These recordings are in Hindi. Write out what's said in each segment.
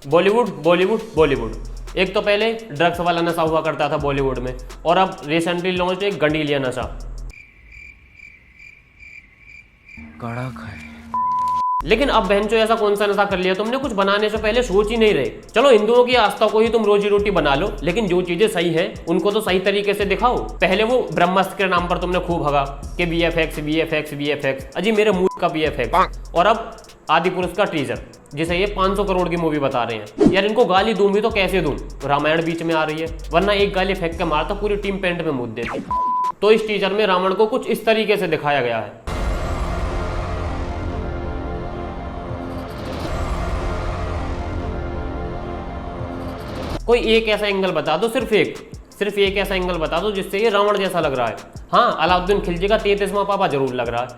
बॉलीवुड बॉलीवुड बॉलीवुड। एक तो पहले ड्रग्स वाला नशा हुआ करता था बॉलीवुड में, और अब रिसेंटली लॉन्च एक गंडीलिया नशा। कड़क है। लेकिन अब बहनचो ऐसा कौन सा नशा कर लिया तुमने, कुछ बनाने से पहले सोच ही नहीं रहे। चलो हिंदुओं की आस्था को ही तुम रोजी रोटी बना लो, लेकिन जो चीजें सही है उनको तो सही तरीके से दिखाओ। पहले वो ब्रह्मास्त्र के नाम पर तुमने खूब भगा कि VFX VFX VFX, अजी मेरे मुंह का VFX। और अब आदि पुरुष का टीजर, जिसे ये 500 करोड़ की मूवी बता रहे हैं। यार इनको गाली दूं भी तो कैसे दूं, रामायण बीच में आ रही है, वरना एक गाली फेंक के मारता पूरी टीम पेंट में मुद्दे देती। तो इस टीजर में रावण को कुछ इस तरीके से दिखाया गया है। कोई एक ऐसा एंगल बता दो, सिर्फ एक ऐसा एंगल बता दो जिससे ये रावण जैसा लग रहा है। हाँ, अलाउद्दीन खिलजी का 33वां पापा जरूर लग रहा है।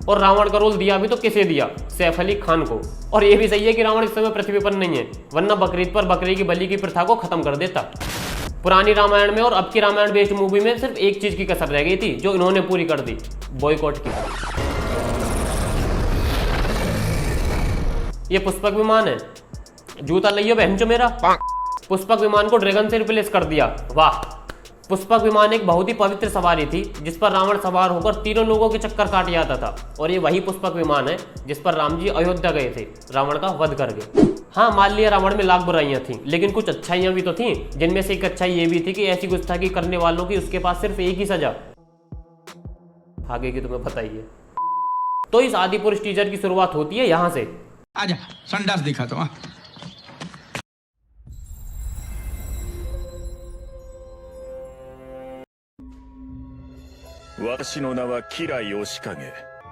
और रावण का रोल दिया भी तो किसे दिया, सैफ अली खान को। और ये भी सही है कि रावण इस समय पृथ्वी पर नहीं है, वरना बकरीद पर बकरी की बलि की प्रथा को खत्म कर देता। पुरानी रामायण में और अब की रामायण बेस्ड मूवी में सिर्फ एक चीज की कसर रह गई थी, जो इन्होंने पूरी कर दी, बॉयकॉट की। ये पुष्पक विमान है, जूता लियो बहन मेरा। पुष्पक विमान को ड्रैगन से रिप्लेस कर दिया, वाह। पुष्पक विमान एक बहुत ही पवित्र सवारी थी जिस पर रावण सवार होकर तीनों लोगों के चक्कर काट जाता था। और ये वही पुष्पक विमान है जिस पर राम जी अयोध्या गए थे रावण का वध करके। हाँ, मान लिया रावण में लाख बुराइयां थी, लेकिन कुछ अच्छाइयां भी तो थी, जिनमें से एक अच्छाई ये भी थी कि ऐसी गुस्ताखी करने वालों की उसके पास सिर्फ एक ही सजा, आगे की तुम्हें पता ही है। तो इस आदि पुरुष टीजर की शुरुआत होती है यहाँ से। आजा संडास दिखा तो। 私の名は吉良義景。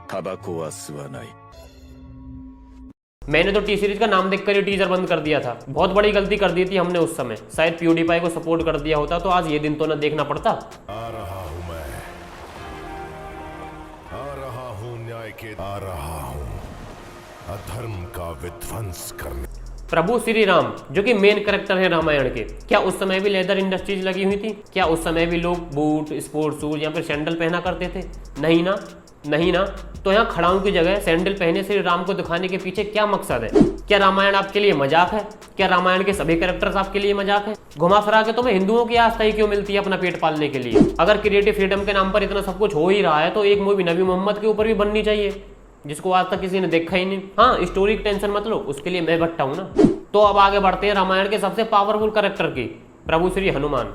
タバコは吸わない。 मैंने तो टी सीरीज का नाम देखकर ही टीजर बंद कर दिया था। बहुत बड़ी गलती कर दी थी हमने उस समय। शायद प्यूडीपाई को सपोर्ट कर दिया होता तो आज ये दिन तो न देखना पड़ता। आ रहा हूं मैं, आ रहा हूं न्याय के, आ रहा हूं अधर्म का विध्वंस करने। प्रभु श्री राम, जो कि मेन कैरेक्टर है रामायण के, क्या उस समय भी लेदर इंडस्ट्रीज लगी हुई थी? क्या उस समय भी लोग बूट, स्पोर्ट्स शूज या फिर सैंडल पहना करते थे? नहीं ना, नहीं ना। तो यहाँ खड़ाऊं की जगह सैंडल पहने श्री राम को दिखाने के पीछे क्या मकसद है? क्या रामायण आपके लिए मजाक है? क्या रामायण के सभी कैरेक्टर्स आपके लिए मजाक है? घुमा फिरा के तुम्हें हिंदुओं की आस्था ही क्यों मिलती है अपना पेट पालने के लिए? अगर क्रिएटिव फ्रीडम के नाम पर इतना सब कुछ हो ही रहा है तो एक मूवी नबी मोहम्मद के ऊपर भी बननी चाहिए, जिसको आज तक किसी ने देखा ही नहीं। हाँ, स्टोरी की टेंशन मत लो, उसके लिए मैं भट्टा हूं ना। तो अब आगे बढ़ते हैं रामायण के सबसे पावरफुल कैरेक्टर की, प्रभु श्री हनुमान।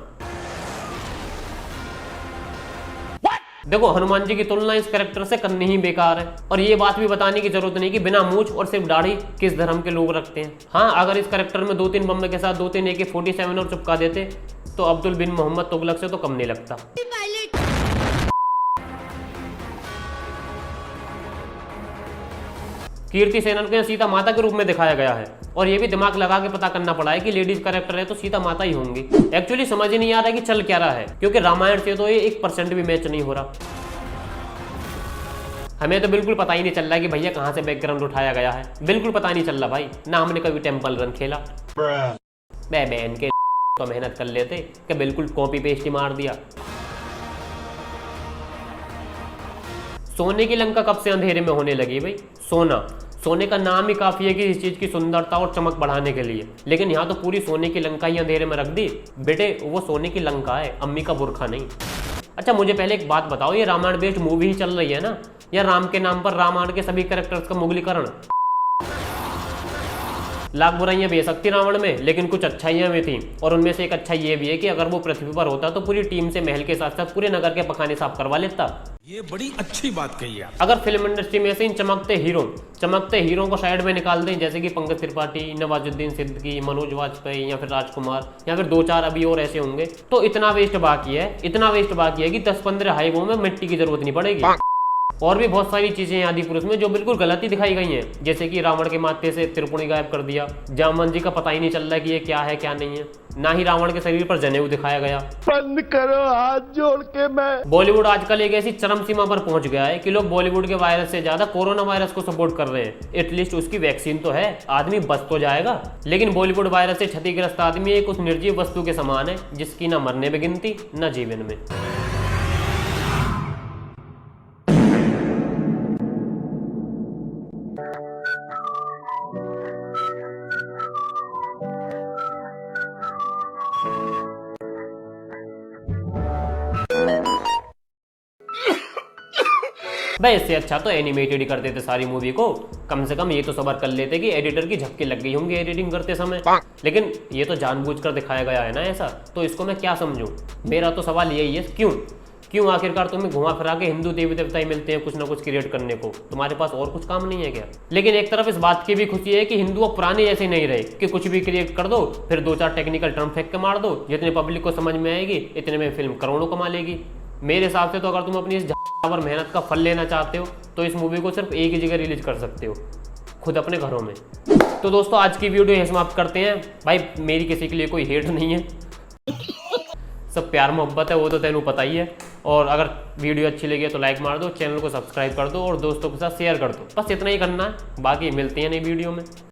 देखो, हनुमान जी की तुलना इस कैरेक्टर से करनी ही बेकार है। और ये बात भी बताने की जरूरत नहीं कि बिना मूंछ और सिर्फ दाढ़ी किस धर्म के लोग रखते हैं। हाँ, अगर इस कैरेक्टर में 2-3 बम के साथ 2-3 AK-47 और चिपका देते तो अब्दुल बिन मोहम्मद तुगलक से तो कम नहीं लगता। कीर्ति सेनन को सीता माता के रूप में दिखाया गया है, और ये भी दिमाग लगा के पता करना पड़ा है कि लेडीज कैरेक्टर है तो सीता माता ही होंगी। एक्चुअली समझ ही नहीं आ रहा कि चल क्या रहा है, क्योंकि रामायण से तो ये 1% भी मैच नहीं हो रहा। हमें तो बिल्कुल पता ही नहीं चल रहा है कि भैया कहाँ से बैकग्राउंड उठाया गया है, बिल्कुल पता नहीं चल रहा भाई। ना हमने कभी टेम्पल रन खेला, बहन के तो मेहनत कर लेते कि बिल्कुल कॉपी पेस्ट ही मार दिया। सोने की लंका कब से अंधेरे में होने लगी भाई? सोने का नाम ही काफी है कि इस चीज की सुंदरता और चमक बढ़ाने के लिए, लेकिन यहाँ तो पूरी सोने की लंका ही अंधेरे में रख दी। बेटे, वो सोने की लंका है, अम्मी का बुरखा नहीं। अच्छा, मुझे पहले एक बात बताओ, ये रामायण बेस्ड मूवी ही चल रही है ना, या राम के नाम पर रामायण के सभी कैरेक्टर्स का मुगलीकरण? लाख बुराइयां बेशक थी रावण में, लेकिन कुछ अच्छाइयां भी थी, और उनमें से एक अच्छाई ये भी है कि अगर वो पृथ्वी पर होता तो पूरी टीम से महल के साथ साथ पूरे नगर के पखाने साफ करवा लेता। ये बड़ी अच्छी बात कही है। अगर फिल्म इंडस्ट्री में से इन चमकते हीरो को साइड में निकाल दें, जैसे कि पंकज त्रिपाठी, नवाजुद्दीन सिद्दीकी, मनोज वाजपेयी या फिर राजकुमार, या फिर 2-4 अभी और ऐसे होंगे, तो इतना वेस्ट बाकी है कि 10-15 हाईवों में मिट्टी की जरूरत नहीं पड़ेगी। और भी बहुत सारी चीजें हैं आदि पुरुष में जो बिल्कुल गलत ही दिखाई गई हैं, जैसे कि रावण के माथे से त्रिपुणी गायब कर दिया, जामवंत जी का पता ही नहीं चल रहा है कि ये क्या है क्या नहीं है, ना ही रावण के शरीर पर जनेऊ दिखाया गया। बंद करो, हाथ जोड़ के मैं। बॉलीवुड आजकल एक ऐसी चरम सीमा पर पहुंच गया है कि लोग बॉलीवुड के वायरस से ज्यादा कोरोना वायरस को सपोर्ट कर रहे हैं। एटलीस्ट उसकी वैक्सीन तो है, आदमी बच तो जाएगा। लेकिन बॉलीवुड वायरस से क्षतिग्रस्त आदमी एक उस निर्जीव वस्तु के समान है जिसकी न मरने में गिनती न जीवन में। भाई इससे अच्छा तो एनिमेटेड ही कर देते सारी मूवी को, कम से कम ये तो सबर कर लेते कि एडिटर की झपकी लग गई होंगी एडिटिंग करते समय। लेकिन ये तो जानबूझकर दिखाया गया है ना ऐसा, तो इसको मैं क्या समझूं? मेरा तो सवाल यही है, क्यों आखिरकार तुम्हें घुमा फिरा के हिंदू देवी देवता ही मिलते हैं कुछ ना कुछ क्रिएट करने को, तुम्हारे पास और कुछ काम नहीं है क्या? लेकिन एक तरफ इस बात की भी खुशी है कि हिंदू अब पुराने जैसे नहीं रहे कि कुछ भी क्रिएट कर दो, फिर 2-4 टेक्निकल टर्म फेंक के मार दो, जितने पब्लिक को समझ में आएगी इतने में फिल्म करोड़ों कमा लेगी। मेरे हिसाब से तो अगर तुम अपनी इस और मेहनत का फल लेना चाहते हो तो इस मूवी को सिर्फ एक ही जगह रिलीज कर सकते हो, खुद अपने घरों में। तो दोस्तों आज की वीडियो यहीं समाप्त करते हैं। भाई मेरी किसी के लिए कोई हेट नहीं है, सब प्यार मोहब्बत है, वो तो तेनू पता ही है। और अगर वीडियो अच्छी लगी तो लाइक मार दो, चैनल को सब्सक्राइब कर दो और दोस्तों के साथ शेयर कर दो, बस इतना ही करना है। बाकी मिलते हैं नई वीडियो में।